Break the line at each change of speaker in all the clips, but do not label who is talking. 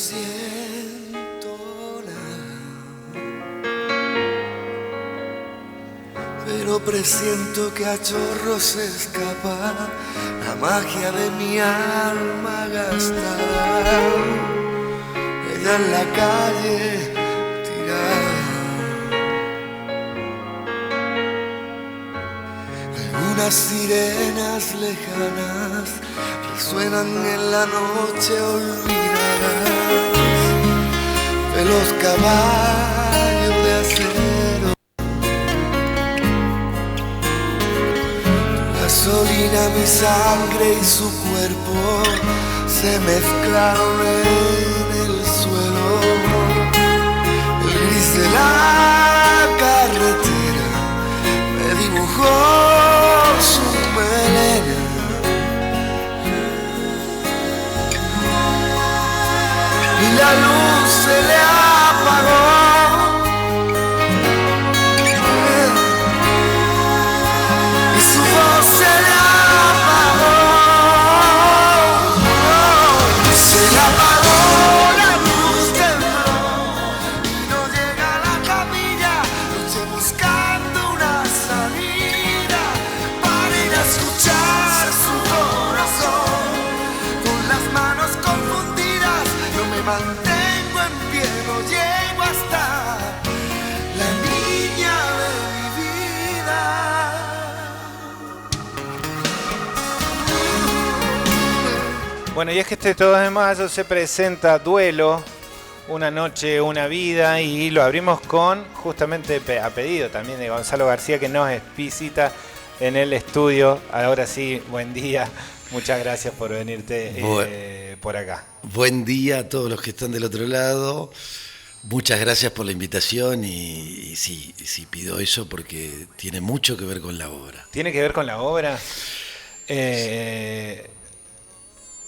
siento nada, pero presiento que a chorros se escapa la magia de mi alma gastada. Ella en la calle tirada, algunas sirenas lejanas resuenan en la noche olvidada de los caballos de acero. Tu gasolina, mi sangre y su cuerpo se mezclaron en el suelo. El gris de la carretera me dibujó su melena. Y la luz se le apagó. Y su voz se le apagó. Se le apagó la luz del mar. Y no llega a la capilla. Noche buscando una salida para ir a escuchar su corazón. Con las manos confundidas no me mantengo en pie, no llego hasta la niña de mi vida.
Bueno, y es que este 2 de mayo se presenta Duelo, una noche, una vida, y lo abrimos con, justamente a pedido también de Gonzalo García, que nos visita en el estudio. Ahora sí, buen día. Muchas gracias por venirte por acá.
Buen día a todos los que están del otro lado. Muchas gracias por la invitación y sí pido eso porque tiene mucho que ver con la obra.
¿Tiene que ver con la obra?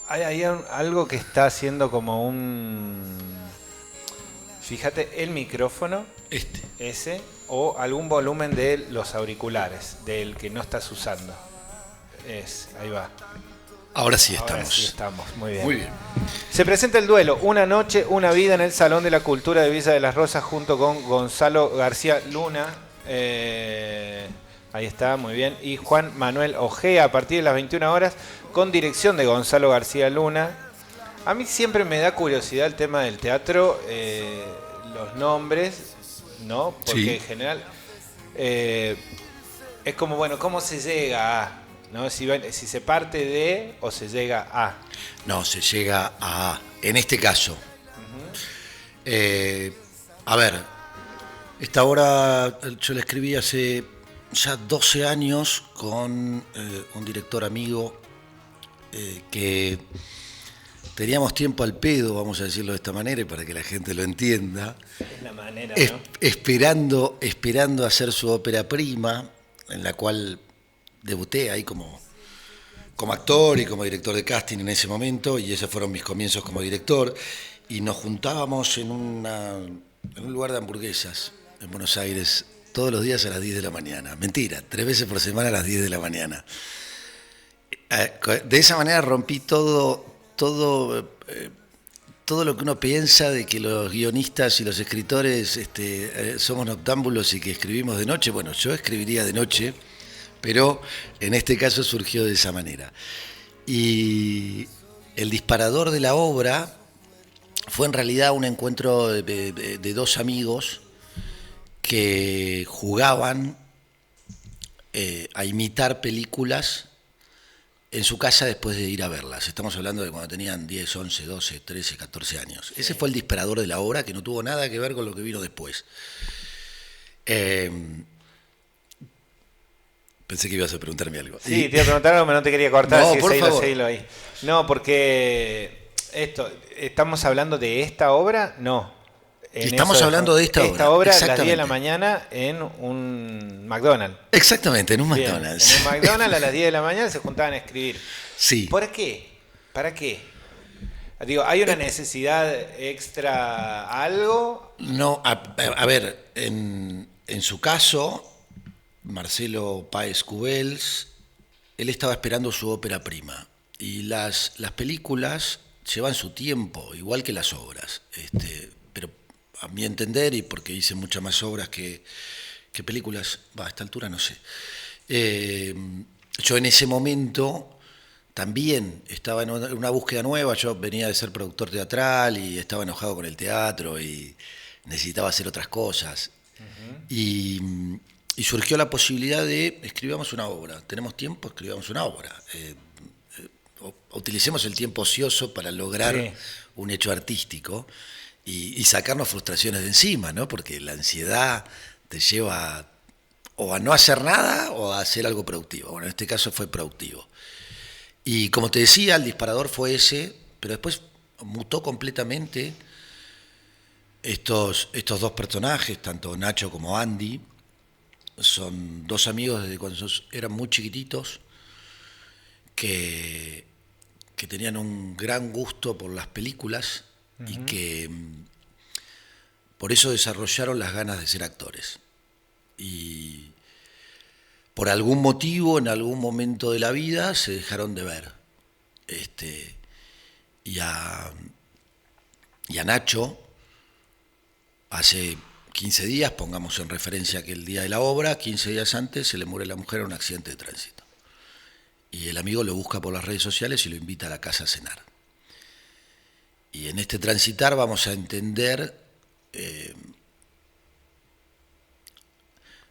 Hay algo que está haciendo como un... Fíjate, el micrófono, ese, o algún volumen de los auriculares, del que no estás usando. Ahí va.
Ahora sí estamos.
Ahora sí estamos, muy bien.
Muy bien.
Se presenta el Duelo, una noche, una vida, en el Salón de la Cultura de Villa de las Rosas, junto con Gonzalo García Luna. Ahí está, muy bien. Y Juan Manuel Ojea, a partir de las 21 horas, con dirección de Gonzalo García Luna. A mí siempre me da curiosidad el tema del teatro, los nombres, ¿no? Porque
Sí.
en general es como, bueno, ¿cómo se llega a? ¿No? Si se parte de o se llega a.
No, se llega a... En este caso. A ver, esta obra yo la escribí hace ya 12 años con un director amigo que teníamos tiempo al pedo, vamos a decirlo de esta manera, y para que la gente lo entienda.
Es la manera, ¿no?
Esperando hacer su ópera prima, en la cual debuté ahí como actor y como director de casting en ese momento, y esos fueron mis comienzos como director, y nos juntábamos en un lugar de hamburguesas en Buenos Aires todos los días a las 10 de la mañana. Mentira, 3 veces por semana a las 10 de la mañana. De esa manera rompí todo lo que uno piensa de que los guionistas y los escritores somos noctámbulos y que escribimos de noche. Bueno, yo escribiría de noche, pero en este caso surgió de esa manera. Y el disparador de la obra fue en realidad un encuentro de dos amigos que jugaban a imitar películas en su casa después de ir a verlas. Estamos hablando de cuando tenían 10, 11, 12, 13, 14 años. Sí. Ese fue el disparador de la obra, que no tuvo nada que ver con lo que vino después. Pensé que ibas a preguntarme algo.
Sí, te iba a preguntar algo, pero no te quería cortar.
No, por favor.
Seguilo ahí. No, porque ¿estamos hablando de esta obra? No.
Estamos hablando de esta obra.
Esta obra a las 10 de la mañana en un McDonald's.
Exactamente, en un
Bien,
McDonald's.
en un McDonald's a las 10 de la mañana se juntaban a escribir.
Sí.
¿Por qué? ¿Para qué? Digo, ¿hay una necesidad extra algo?
No, a ver, en su caso, Marcelo Páez Cubels, él estaba esperando su ópera prima. Y las películas llevan su tiempo, igual que las obras. Pero a mi entender, y porque hice muchas más obras que películas, a esta altura no sé. Yo en ese momento también estaba en una búsqueda nueva. Yo venía de ser productor teatral y estaba enojado con el teatro y necesitaba hacer otras cosas. Y surgió la posibilidad de escribamos una obra. ¿Tenemos tiempo? Escribamos una obra. Utilicemos el tiempo ocioso para lograr un hecho artístico y sacarnos frustraciones de encima, ¿no? Porque la ansiedad te lleva o a no hacer nada o a hacer algo productivo. Bueno, en este caso fue productivo. Y como te decía, el disparador fue ese, pero después mutó completamente. Estos dos personajes, tanto Nacho como Andy, son dos amigos desde cuando eran muy chiquititos que tenían un gran gusto por las películas y que por eso desarrollaron las ganas de ser actores. Y por algún motivo, en algún momento de la vida, se dejaron de ver. Y a Nacho, hace 15 días, pongamos en referencia que el día de la obra, 15 días antes, se le muere la mujer en un accidente de tránsito. Y el amigo lo busca por las redes sociales y lo invita a la casa a cenar. Y en este transitar vamos a entender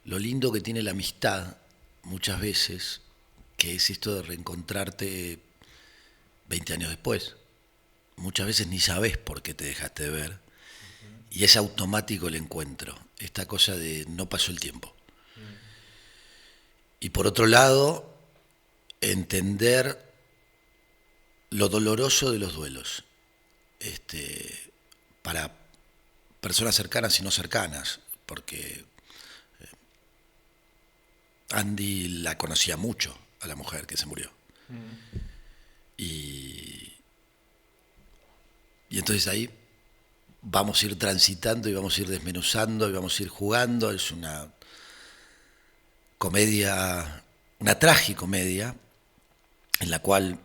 lo lindo que tiene la amistad muchas veces, que es esto de reencontrarte 20 años después. Muchas veces ni sabes por qué te dejaste de ver y es automático el encuentro, esta cosa de no pasó el tiempo. Y por otro lado, entender lo doloroso de los duelos, para personas cercanas y no cercanas, porque Andy la conocía mucho a la mujer que se murió. Y entonces ahí vamos a ir transitando y vamos a ir desmenuzando y vamos a ir jugando. Es una comedia, una tragicomedia, en la cual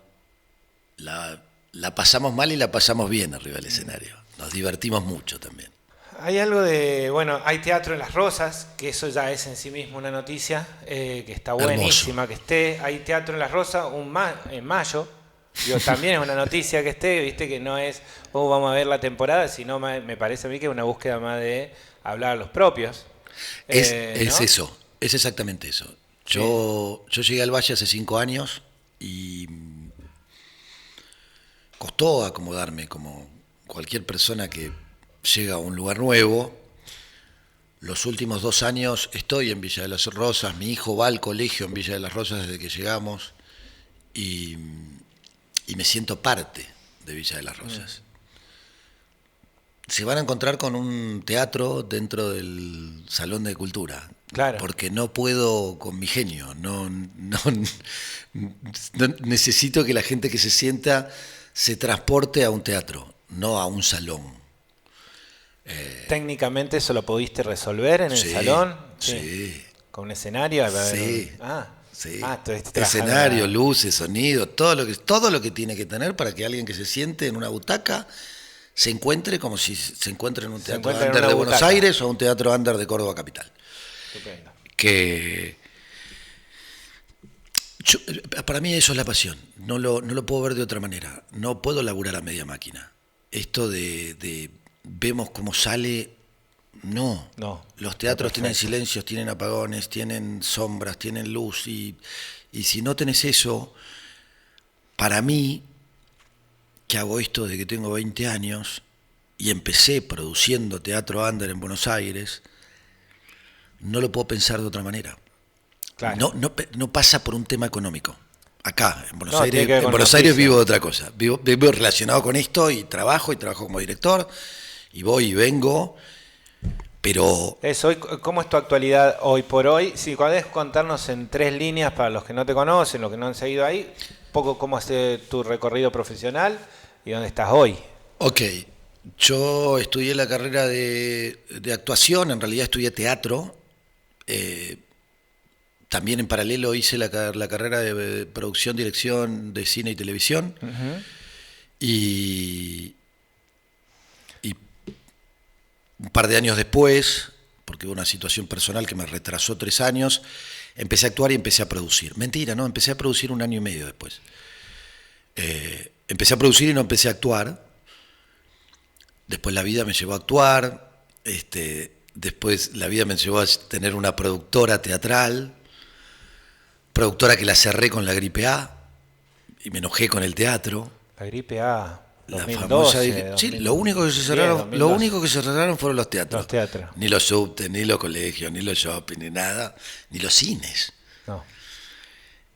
la pasamos mal y la pasamos bien arriba del escenario. Nos divertimos mucho también.
Hay algo de, bueno, hay teatro en Las Rosas, que eso ya es en sí mismo una noticia, que está buenísima. Hermoso. Que esté. Hay teatro en Las Rosas en mayo. Digo, también es una noticia que esté, viste, que no es, vamos a ver la temporada, sino me parece a mí que es una búsqueda más de hablar a los propios.
Es
¿no?
Eso, es exactamente eso. Yo llegué al Valle hace 5 años y costó acomodarme como cualquier persona que llega a un lugar nuevo. Los últimos 2 años estoy en Villa de las Rosas, mi hijo va al colegio en Villa de las Rosas desde que llegamos y me siento parte de Villa de las Rosas. Se van a encontrar con un teatro dentro del Salón de Cultura.
Claro.
Porque no puedo con mi genio, no necesito que la gente que se sienta se transporte a un teatro, no a un salón.
¿Técnicamente eso lo pudiste resolver en el salón?
Sí.
¿Con un escenario?
Sí.
Sí.
Escenario, luces, sonido, todo lo que tiene que tener para que alguien que se siente en una butaca se encuentre como si se encuentra en un teatro under de Buenos Aires o un teatro under de Córdoba capital.
Estupendo.
Para mí eso es la pasión, no lo puedo ver de otra manera, no puedo laburar a media máquina. Esto de vemos cómo sale, no. Los teatros tienen silencios, tienen apagones, tienen sombras, tienen luz y si no tenés eso, para mí, que hago esto desde que tengo 20 años y empecé produciendo teatro under en Buenos Aires, no lo puedo pensar de otra manera.
Claro.
No pasa por un tema económico. Acá, en Buenos Aires vivo de otra cosa. Vivo relacionado con esto y trabajo como director y voy y vengo, pero...
¿Cómo es tu actualidad hoy por hoy? Si podés contarnos en 3 líneas para los que no te conocen, los que no han seguido ahí, un poco cómo es tu recorrido profesional y dónde estás hoy.
Ok, yo estudié la carrera de actuación, en realidad estudié teatro. También en paralelo hice la carrera de producción, dirección de cine y televisión. Y, y un par de años después, porque hubo una situación personal que me retrasó 3 años, empecé a actuar y empecé a producir. Mentira, no, empecé a producir 1 año y medio después. Empecé a producir y no empecé a actuar. Después la vida me llevó a actuar. Después la vida me llevó a tener una productora teatral, productora que la cerré con la gripe A y me enojé con el teatro.
La gripe A,
La
2012,
famosa,
2000,
sí, lo único que se cerraron,
2012.
lo único que se cerraron fueron los teatros.
Los teatros.
Ni los subtes, ni los colegios, ni los shopping, ni nada, ni los cines.
No.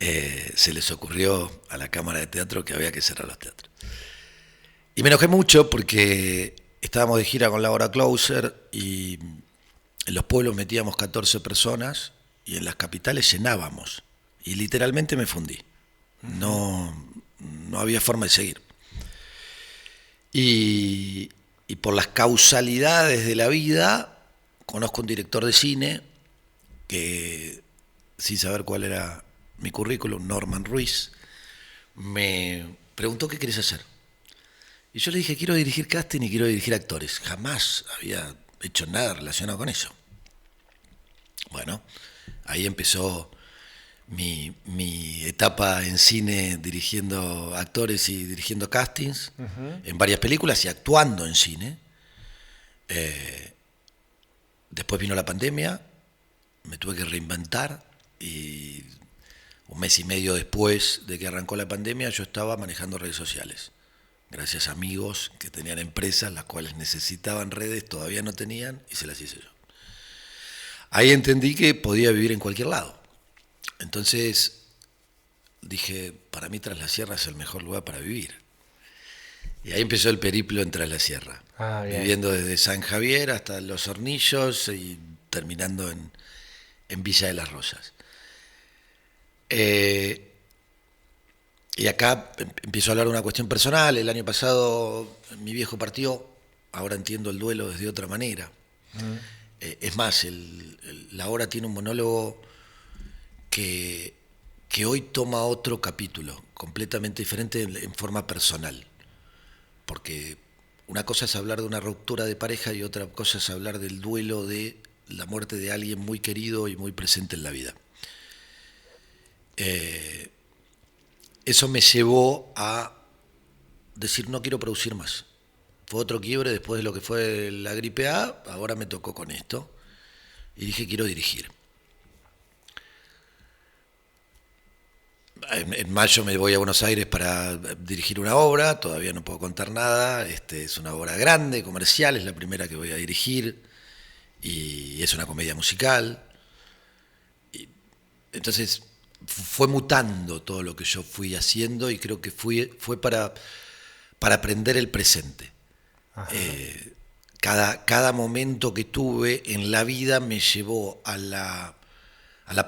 Se les ocurrió a la Cámara de Teatro que había que cerrar los teatros. Y me enojé mucho porque estábamos de gira con la hora Closer y en los pueblos metíamos 14 personas y en las capitales llenábamos. Y literalmente me fundí. No había forma de seguir. Y por las causalidades de la vida, conozco un director de cine que, sin saber cuál era mi currículum, Norman Ruiz, me preguntó qué querés hacer. Y yo le dije, quiero dirigir casting y quiero dirigir actores. Jamás había hecho nada relacionado con eso. Bueno, ahí empezó mi etapa en cine dirigiendo actores y dirigiendo castings en varias películas y actuando en cine. Después vino la pandemia, me tuve que reinventar y 1 mes y medio después de que arrancó la pandemia yo estaba manejando redes sociales. Gracias a amigos que tenían empresas las cuales necesitaban redes, todavía no tenían y se las hice yo. Ahí entendí que podía vivir en cualquier lado. Entonces dije, para mí Tras la Sierra es el mejor lugar para vivir. Y ahí empezó el periplo en Tras la Sierra. Viviendo desde San Javier hasta Los Hornillos y terminando en Villa de las Rosas. Y acá empiezo a hablar de una cuestión personal. El año pasado mi viejo partió, ahora entiendo el duelo desde otra manera. Es más, la obra tiene un monólogo que hoy toma otro capítulo, completamente diferente en forma personal. Porque una cosa es hablar de una ruptura de pareja y otra cosa es hablar del duelo de la muerte de alguien muy querido y muy presente en la vida. Eso me llevó a decir, no quiero producir más. Fue otro quiebre después de lo que fue la gripe A, ahora me tocó con esto. Y dije, quiero dirigir. En mayo me voy a Buenos Aires para dirigir una obra, todavía no puedo contar nada, es una obra grande, comercial, es la primera que voy a dirigir, y es una comedia musical. Y entonces fue mutando todo lo que yo fui haciendo y creo que fue para aprender el presente. Cada momento que tuve en la vida me llevó a la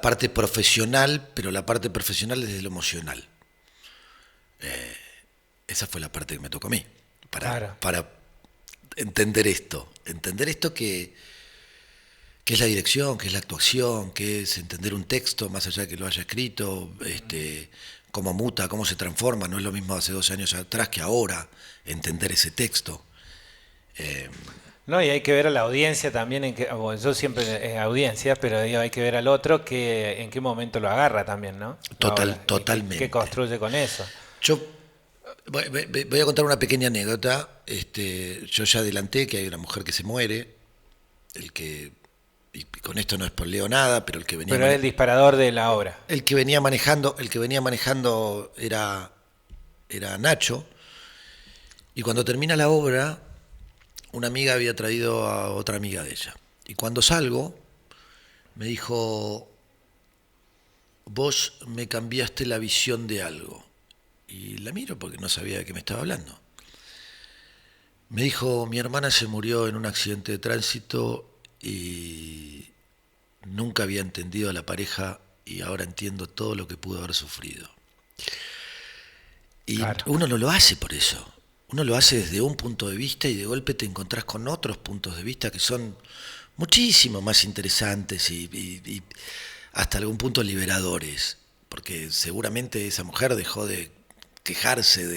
parte profesional, pero la parte profesional desde lo emocional. Esa fue la parte que me tocó a mí, para entender esto que es la dirección, que es la actuación, que es entender un texto más allá de que lo haya escrito, cómo muta, cómo se transforma, no es lo mismo hace 12 años atrás que ahora, entender ese texto.
No, y hay que ver a la audiencia también, bueno, yo siempre audiencia, pero digo, hay que ver al otro en qué momento lo agarra también, ¿no?
Totalmente.
¿Qué construye con eso?
Yo voy a contar una pequeña anécdota. Yo ya adelanté que hay una mujer que se muere, y con esto no spoileo nada, pero el que venía...
Pero es el disparador de la obra.
El que venía manejando era Nacho, y cuando termina la obra, una amiga había traído a otra amiga de ella. Y cuando salgo, me dijo, vos me cambiaste la visión de algo. Y la miro porque no sabía de qué me estaba hablando. Me dijo, mi hermana se murió en un accidente de tránsito y nunca había entendido a la pareja y ahora entiendo todo lo que pudo haber sufrido. Y claro, uno no lo hace por eso. Uno lo hace desde un punto de vista y de golpe te encontrás con otros puntos de vista que son muchísimo más interesantes y hasta algún punto liberadores, porque seguramente esa mujer dejó de quejarse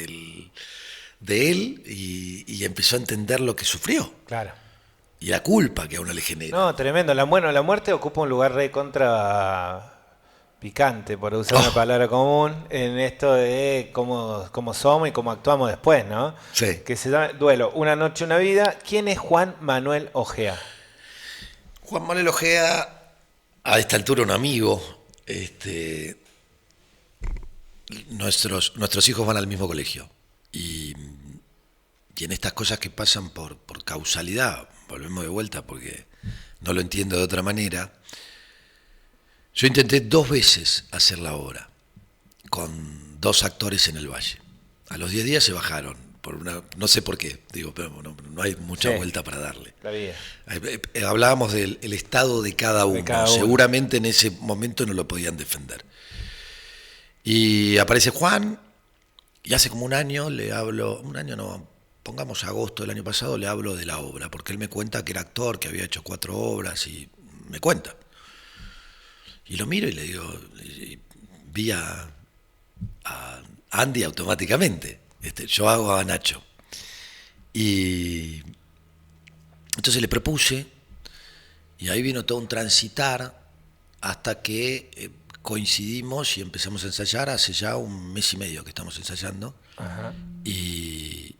de él y empezó a entender lo que sufrió
Claro.
y la culpa que a uno le genera.
No, tremendo. La muerte ocupa un lugar re contra picante, por usar una palabra común, en esto de cómo somos y cómo actuamos después, ¿no?
Sí.
Que se llama Duelo, una noche, una vida. ¿Quién es Juan Manuel Ojea?
Juan Manuel Ojea, a esta altura un amigo, nuestros hijos van al mismo colegio y en estas cosas que pasan por causalidad, volvemos de vuelta porque no lo entiendo de otra manera. Yo intenté 2 veces hacer la obra con 2 actores en el Valle. A los 10 días se bajaron, no sé por qué, digo, pero no hay mucha vuelta para darle.
La vida.
Hablábamos del estado de cada uno. Seguramente en ese momento no lo podían defender. Y aparece Juan, y hace como un año le hablo, pongamos agosto del año pasado, le hablo de la obra, porque él me cuenta que era actor, que había hecho 4 obras, y me cuenta. Y lo miro y le digo, vi a Andy automáticamente, yo hago a Nacho. Y entonces le propuse, y ahí vino todo un transitar, hasta que coincidimos y empezamos a ensayar hace ya 1 mes y medio que estamos ensayando.
Ajá.
Y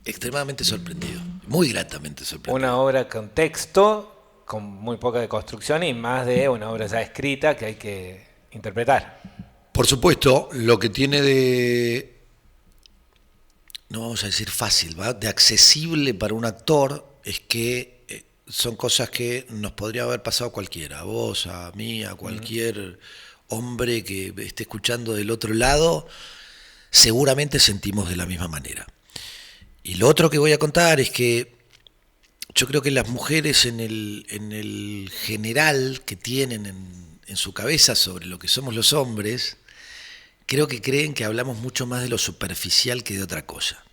extremadamente sorprendido, muy gratamente sorprendido.
Una obra con texto, con muy poca de construcción y más de una obra ya escrita que hay que interpretar.
Por supuesto, lo que tiene de, no vamos a decir fácil, ¿va? De accesible para un actor es que son cosas que nos podría haber pasado a cualquiera, a vos, a mí, a cualquier hombre que esté escuchando del otro lado, seguramente sentimos de la misma manera. Y lo otro que voy a contar es que yo creo que las mujeres en el general que tienen en su cabeza sobre lo que somos los hombres, creo que creen que hablamos mucho más de lo superficial que de otra cosa.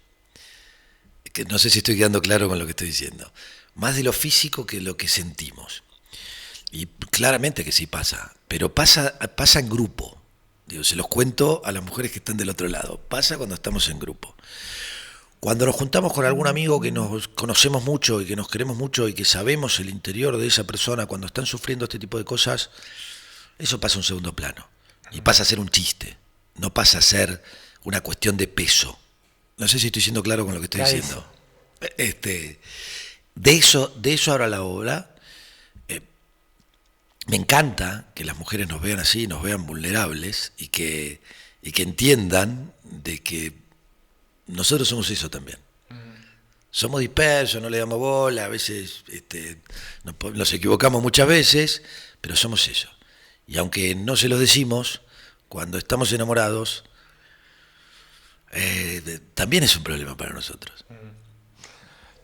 Que no sé si estoy quedando claro con lo que estoy diciendo. Más de lo físico que lo que sentimos. Y claramente que sí pasa, pero pasa en grupo. Digo, se los cuento a las mujeres que están del otro lado. Pasa cuando estamos en grupo. Cuando nos juntamos con algún amigo que nos conocemos mucho y que nos queremos mucho y que sabemos el interior de esa persona, cuando están sufriendo este tipo de cosas, eso pasa a un segundo plano. Y pasa a ser un chiste. No pasa a ser una cuestión de peso. No sé si estoy siendo claro con lo que estoy diciendo. De eso habla la obra. Me encanta que las mujeres nos vean así, nos vean vulnerables y que entiendan de que nosotros somos eso también. Somos dispersos, no le damos bola, a veces nos equivocamos muchas veces, pero somos eso. Y aunque no se los decimos, cuando estamos enamorados, también es un problema para nosotros.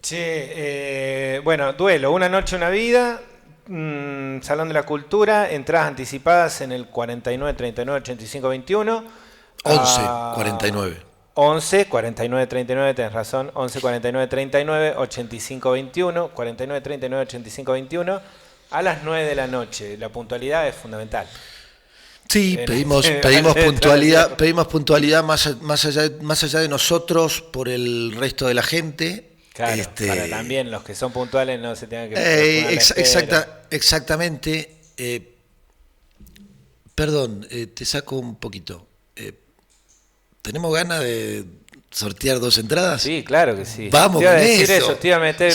Che, bueno, Duelo, una noche, una vida, Salón de la Cultura, entradas anticipadas en el 49 39 85 21.
11 49.
11 49 39, tenés razón, 11 49 39 85 21, 49 39 85 21, a las 9 de la noche. La puntualidad es fundamental.
Sí, pedimos puntualidad más allá de nosotros por el resto de la gente.
Claro, para también los que son puntuales no se tengan que...
Exactamente. Perdón, te saco un poquito. ¿Tenemos ganas de sortear 2 entradas?
Sí, claro que sí.
Vamos,
te iba a
con
decir
eso.
Te iba a meter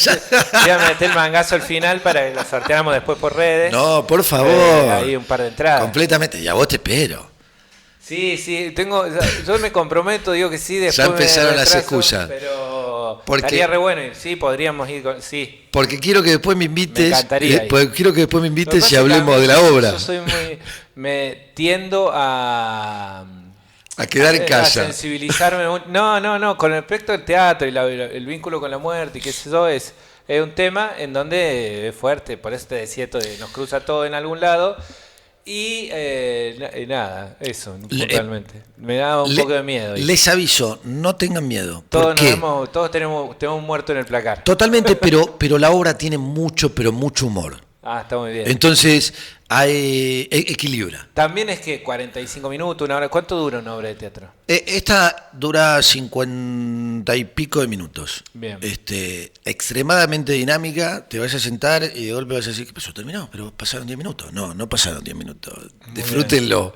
el mangazo al final para que lo sorteáramos después por redes.
No, por favor.
Hay un par de entradas.
Completamente, y a vos te espero.
Sí, yo me comprometo, digo que sí, después
ya empezaron las
retraso,
excusas.
Pero
porque,
estaría re bueno ir, sí, podríamos ir sí.
Porque quiero que después me invites,
quiero que
y hablemos de la obra.
Yo soy me tiendo a
quedar en casa.
A sensibilizarme. No, con respecto al teatro y el vínculo con la muerte y qué sé yo, es un tema en donde es fuerte, por eso te decía esto de nos cruza todo en algún lado. Y nada, eso, puntualmente. Me da un poco de miedo.
Les aviso, no tengan miedo.
Todos tenemos un muerto en el placar.
Totalmente, pero la obra tiene mucho humor.
Ah, está muy bien.
Entonces, Equilibra.
También es que 45 minutos, una hora. ¿Cuánto dura una obra de teatro?
Esta dura 50 y pico de minutos.
Bien.
Extremadamente dinámica, te vas a sentar y de golpe vas a decir, ¿qué pasó? Terminó, pero pasaron 10 minutos. No pasaron 10 minutos. Disfrútenlo.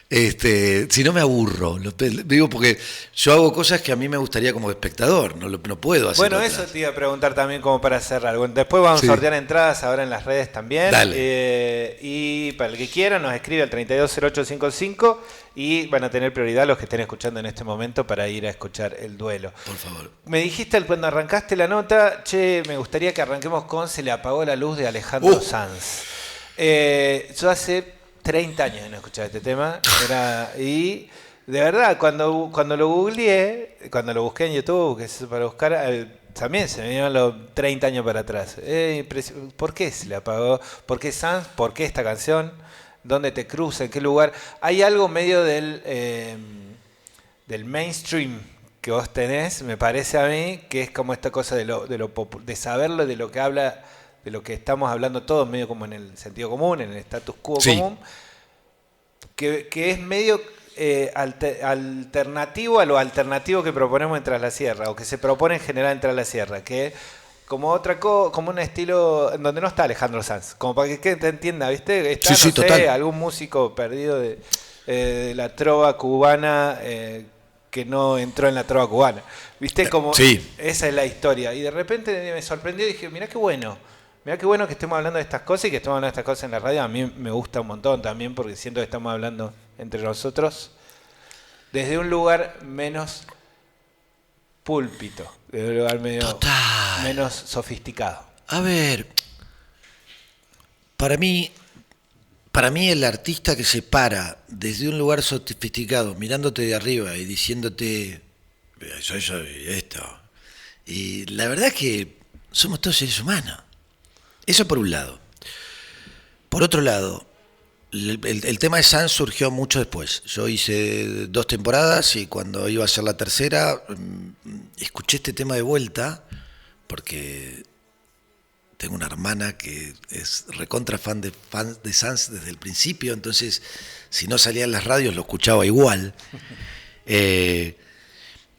Si no me aburro. Digo, porque yo hago cosas que a mí me gustaría como espectador, no puedo hacer.
Bueno,
otras.
eso te iba a preguntar también como para cerrar. Bueno, después vamos a sortear entradas ahora en las redes también.
Dale.
Y para el que quiera nos escribe al 320855 y van a tener prioridad los que estén escuchando en este momento para ir a escuchar el duelo.
Por favor.
Me dijiste cuando arrancaste la nota, me gustaría que arranquemos con Se le apagó la luz de Alejandro Sanz. Yo hace 30 años que no escuchaba este tema y de verdad cuando lo googleé, cuando lo busqué en YouTube, que es para buscar, también se me dieron los 30 años para atrás. ¿Por qué se le apagó? ¿Por qué Sanz? ¿Por qué esta canción? ¿Dónde te cruza? ¿En qué lugar? Hay algo medio del mainstream que vos tenés, me parece a mí, que es como esta cosa de saberlo, de lo que habla, de lo que estamos hablando todos, medio como en el sentido común, en el status quo común, que es medio alternativo a lo alternativo que proponemos en Tras la Sierra, o que se propone en general en Tras la Sierra, que como como un estilo en donde no está Alejandro Sanz, como para que te entienda, ¿viste? Está, no sé, total. Algún músico perdido de la trova cubana que no entró en la trova cubana, ¿viste? Como esa es la historia. Y de repente me sorprendió y dije, mirá qué bueno que estemos hablando de estas cosas y que estemos hablando de estas cosas en la radio. A mí me gusta un montón también porque siento que estamos hablando entre nosotros desde un lugar menos púlpito, desde un lugar menos sofisticado.
A ver, para mí el artista que se para desde un lugar sofisticado, mirándote de arriba y diciéndote, soy esto, y la verdad es que somos todos seres humanos. Eso por un lado. Por otro lado, el tema de Sanz surgió mucho después. Yo hice 2 temporadas y cuando iba a ser la tercera, escuché este tema de vuelta, porque tengo una hermana que es recontra fan de Sanz desde el principio, entonces si no salía en las radios lo escuchaba igual.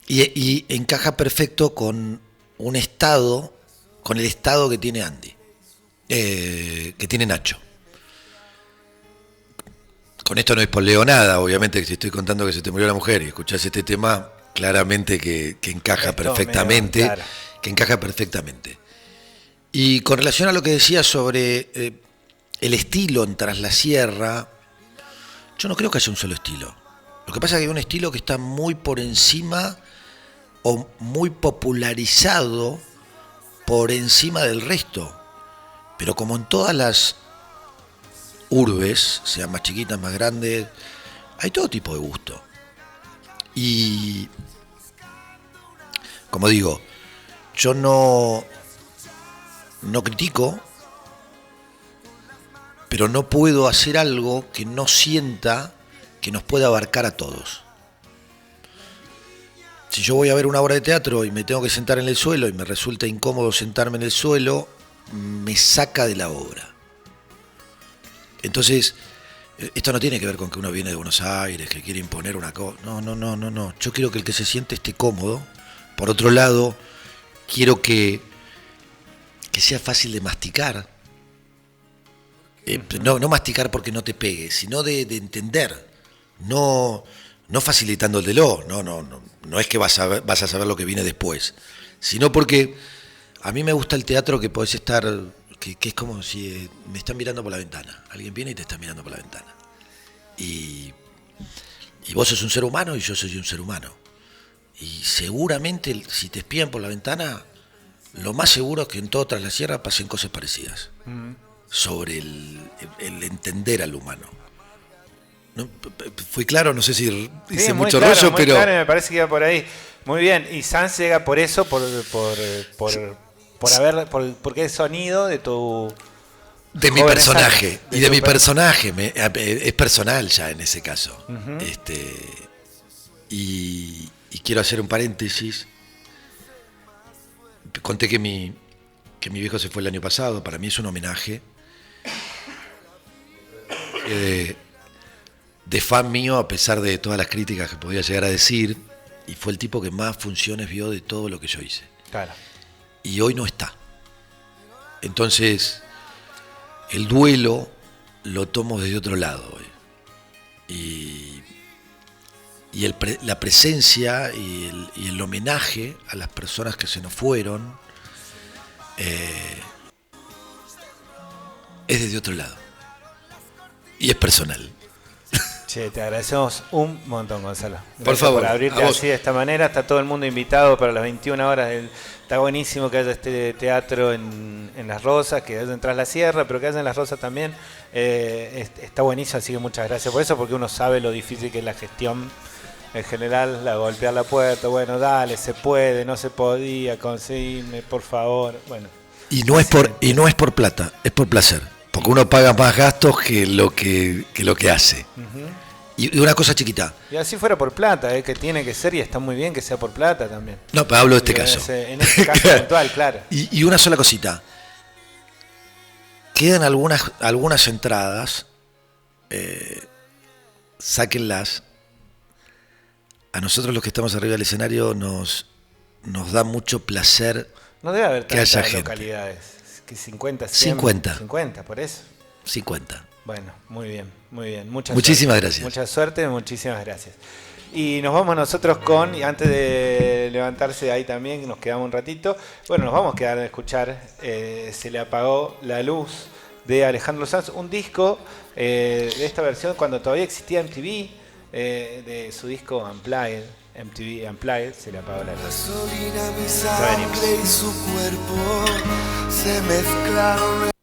Y encaja perfecto con el estado que tiene Andy. Que tiene Nacho. Con esto no spoileo nada, obviamente, que si estoy contando que se te murió la mujer y escuchás este tema, claramente que encaja perfectamente. Claro. Que encaja perfectamente. Y con relación a lo que decía sobre el estilo en Tras la Sierra, yo no creo que haya un solo estilo. Lo que pasa es que hay un estilo que está muy por encima o muy popularizado por encima del resto. Pero como en todas las urbes, sean más chiquitas, más grandes, hay todo tipo de gusto. Y, como digo, yo no critico, pero no puedo hacer algo que no sienta que nos pueda abarcar a todos. Si yo voy a ver una obra de teatro y me tengo que sentar en el suelo y me resulta incómodo sentarme en el suelo, me saca de la obra. Entonces, esto no tiene que ver con que uno viene de Buenos Aires, que quiere imponer una cosa. No. Yo quiero que el que se siente esté cómodo. Por otro lado, quiero que sea fácil de masticar. No masticar porque no te pegue, sino de entender. No facilitándotelo. No es que vas a saber lo que viene después. Sino porque a mí me gusta el teatro que podés estar, que es como si me están mirando por la ventana. Alguien viene y te está mirando por la ventana. Y vos sos un ser humano y yo soy un ser humano. Y seguramente si te espían por la ventana, lo más seguro es que en todo Tras la Sierra pasen cosas parecidas. Sobre el entender al humano. ¿No? Fui claro, no sé si hice mucho
claro,
rollo, pero
claro, me parece que iba por ahí. Muy bien, y Sanz llega por eso, porque es sonido de tu
de mi personaje. Y de mi personaje, es personal ya en ese caso. Uh-huh. Y quiero hacer un paréntesis. Conté que mi viejo se fue el año pasado, para mí es un homenaje. de fan mío, a pesar de todas las críticas que podía llegar a decir, y fue el tipo que más funciones vio de todo lo que yo hice.
Claro.
Y hoy no está. Entonces, el duelo lo tomo desde otro lado hoy. Y la presencia y el homenaje a las personas que se nos fueron es desde otro lado. Y es personal.
Che, te agradecemos un montón, Gonzalo. Gracias
por favor,
por abrirte así de esta manera. Está todo el mundo invitado para las 21 horas. Está buenísimo que haya este teatro en Las Rosas, que haya en Tras la Sierra, pero que haya en Las Rosas también. Está buenísimo, así que muchas gracias por eso, porque uno sabe lo difícil que es la gestión en general, golpear la puerta, bueno, dale, se puede, no se podía, conseguirme, por favor. Bueno.
Y no es por plata, es por placer. Porque uno paga más gastos que lo que hace.
Uh-huh.
Y una cosa chiquita.
Y así fuera por plata, que tiene que ser, y está muy bien que sea por plata también.
No, pero hablo de este caso.
En este caso puntual, claro.
Y una sola cosita. Quedan algunas entradas, sáquenlas. A nosotros los que estamos arriba del escenario nos da mucho placer
no debe haber
que haya
tantas
gente.
Localidades. Que 50, 100,
50.
50, por eso.
50.
Bueno, muy bien, muy bien.
Muchísimas gracias.
Mucha suerte, muchísimas gracias. Y nos vamos nosotros con, y antes de levantarse ahí también, nos quedamos un ratito. Bueno, nos vamos a quedar a escuchar Se le apagó la luz de Alejandro Sanz, un disco de esta versión cuando todavía existía MTV, de su disco Unplugged. MTV Unplugged, Se le apagó la luz.
Gasolina, mi sangre y su cuerpo se mezclaron.